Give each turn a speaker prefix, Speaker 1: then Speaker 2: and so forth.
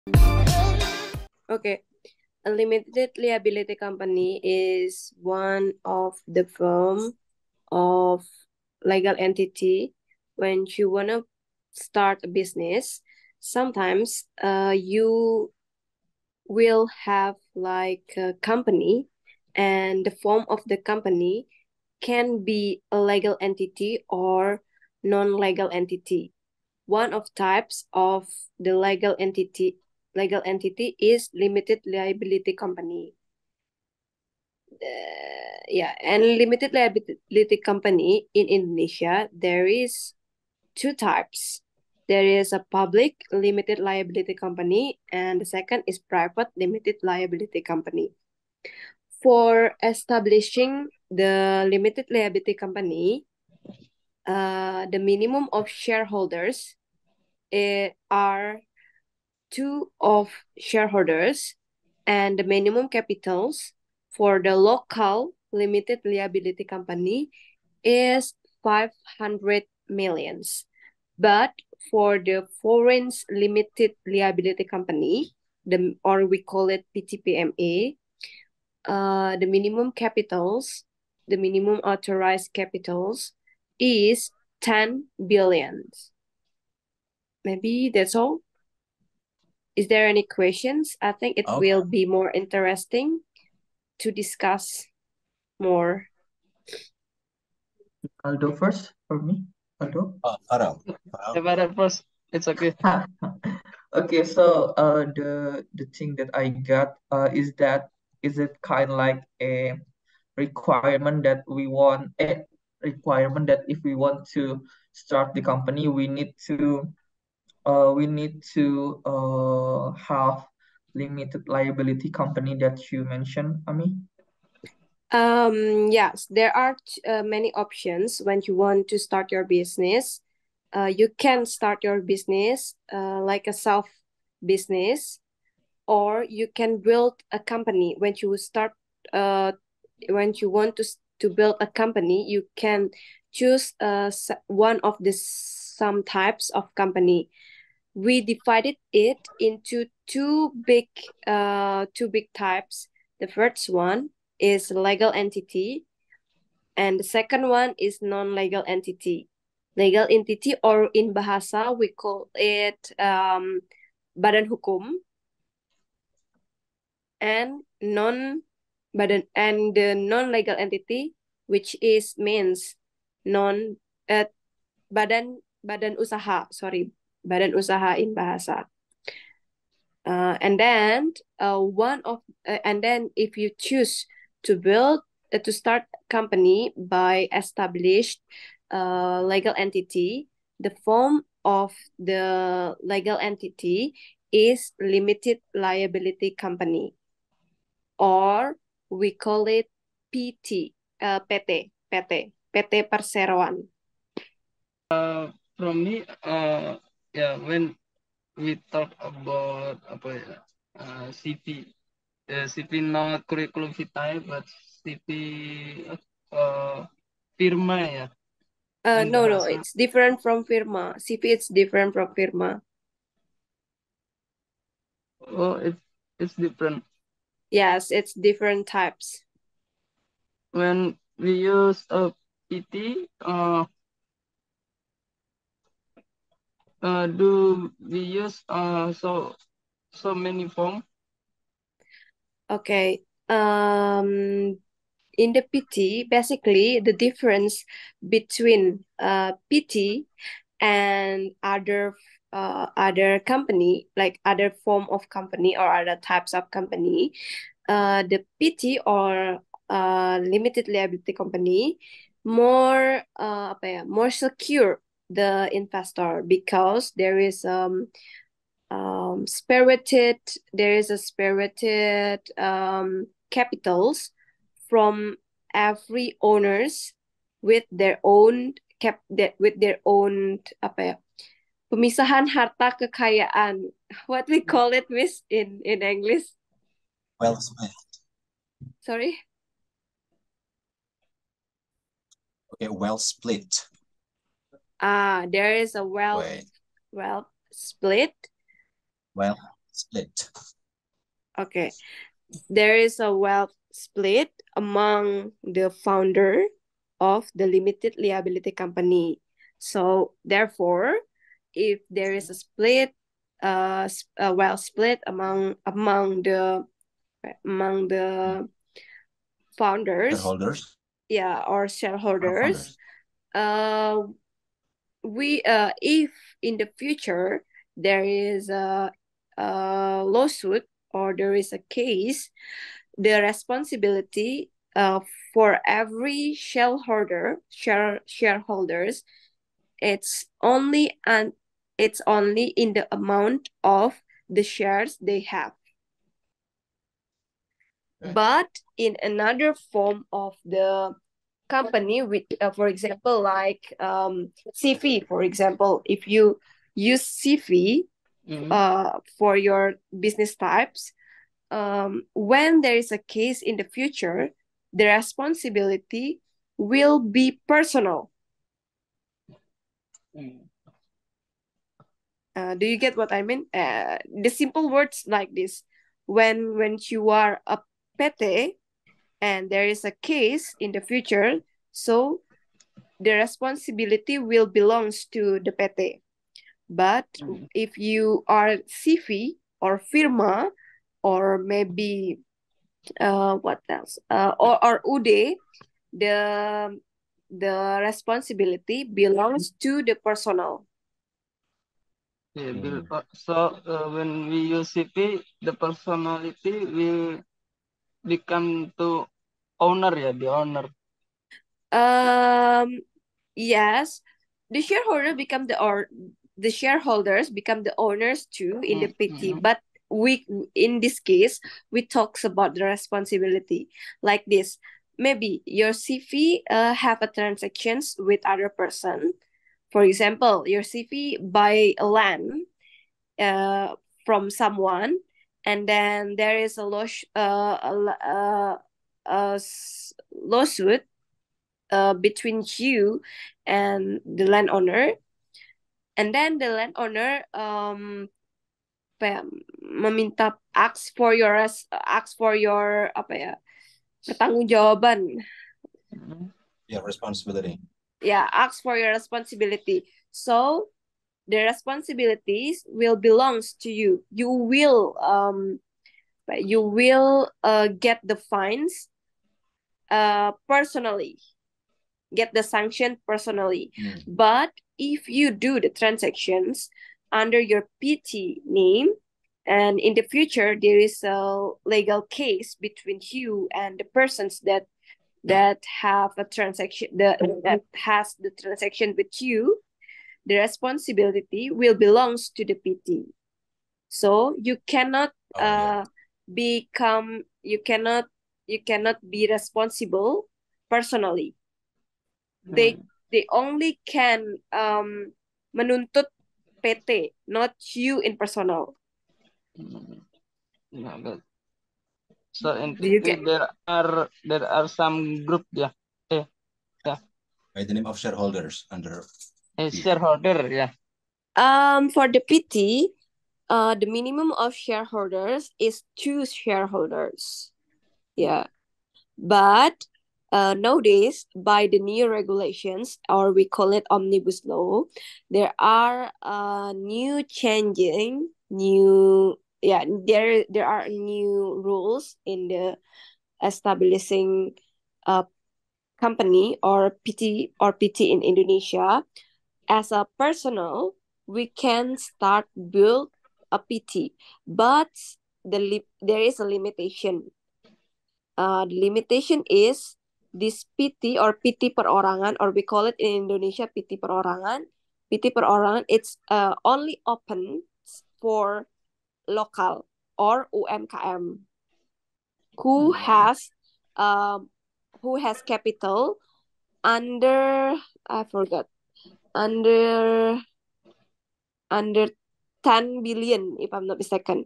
Speaker 1: Okay, a limited liability company is one of the form of legal entity when you wanna start a business. Sometimes you will have like a company, and the form of the company can be a legal entity or non-legal entity. One of types of the legal entity is limited liability company. Yeah, and limited liability company in Indonesia, there is two types. There is a public limited liability company, and the second is private limited liability company. For establishing the limited liability company, the minimum of shareholders are two of shareholders, and the minimum capitals for the local limited liability company is 500 millions. But for the foreign limited liability company, or we call it PTPMA, the minimum authorized capitals is 10 billions. Maybe that's all. Is there any questions? I think it will be more interesting to discuss more.
Speaker 2: Aldo first for me. Aldo.
Speaker 3: Kepada first, it's okay.
Speaker 2: Okay, so the thing that I got is it kind of like a requirement that we want a requirement that if we want to start the company we need to have limited liability company that you mentioned, Ami?
Speaker 1: Yes, there are many options when you want to start your business. You can start your business like a self business, or you can build a company. When you want to build a company, you can choose one of the some types of company. We divided it into two big types. The first one is legal entity, and the second one is non-legal entity. Legal entity, or in bahasa we call it badan hukum, and the non-legal entity, which is means non badan badan usaha, sorry, badan usaha in bahasa. And then if you choose to start company by established legal entity, the form of the legal entity is limited liability company, or we call it PT Perseroan.
Speaker 3: From me, yeah, when we talk about CP, CP not curriculum vitae, but CP firma ya.
Speaker 1: No, it's different from firma. CP it's different from firma.
Speaker 3: Oh, it's different.
Speaker 1: Yes, it's different types.
Speaker 3: When we use a PT, do we use so many form?
Speaker 1: Okay. In the PT, basically the difference between PT and other company, like other form of company or other types of company, the PT or limited liability company more secure the investor, because there is a spirited capitals from every owners with their own apa ya, pemisahan harta kekayaan. What we call it, Miss, in English?
Speaker 4: Well split.
Speaker 1: Sorry.
Speaker 4: Okay, well split.
Speaker 1: There is a well split.
Speaker 4: Well Split.
Speaker 1: Okay. There is a wealth split among the founder of the limited liability company. So therefore, if there is a split, a wealth split among the founders,
Speaker 4: Shareholders.
Speaker 1: yeah, or shareholders, if in the future there is a lawsuit or there is a case, the responsibility for every shareholders, it's only in the amount of the shares they have.
Speaker 4: Okay.
Speaker 1: But in another form of the company, with for example, like CV, for example, if you use CV for your business types, when there is a case in the future, the responsibility will be personal. Do you get what I mean? The simple words like this: when you are a PT and there is a case in the future, so the responsibility will belongs to the PT. But if you are CV or firma, or maybe what else? Or UD, the responsibility belongs to the personnel.
Speaker 3: Yeah, so when we use CP, the personality will become to owner, yeah, the owner.
Speaker 1: Yes, the shareholders become the owners too in the PT, but in this case we talks about the responsibility like this. Maybe your CV have a transactions with other person. For example, your CV buy a land from someone, and then there is a lawsuit between you and the landowner, and then the landowner ask for your apa ya, pertanggungjawaban.
Speaker 4: Yeah, responsibility.
Speaker 1: Yeah, ask for your responsibility. So the responsibilities will belongs to you. You will get the fines personally, get the sanction personally. But if you do the transactions under your PT name, and in the future there is a legal case between you and the persons that have a transaction, that has the transaction with you, the responsibility will belongs to the PT. So you cannot be responsible personally. They only can menuntut PT, not you in personal.
Speaker 3: Yeah, but so in
Speaker 1: Do you
Speaker 3: PT
Speaker 1: get?
Speaker 3: there are some group, yeah.
Speaker 4: By the name of shareholders under
Speaker 3: Shareholder, yeah.
Speaker 1: For the PT, the minimum of shareholders is 2 shareholders. Yeah. But nowadays, by the new regulations, or we call it omnibus law, there are there are new rules in the establishing a company or PT in Indonesia. As a personal, we can start build a PT, but there is a limitation. The limitation is this PT or PT perorangan, or we call it in Indonesia PT perorangan. PT perorangan, it's only open for local or UMKM who has capital under, I forgot, under 10 billion, if I'm not mistaken.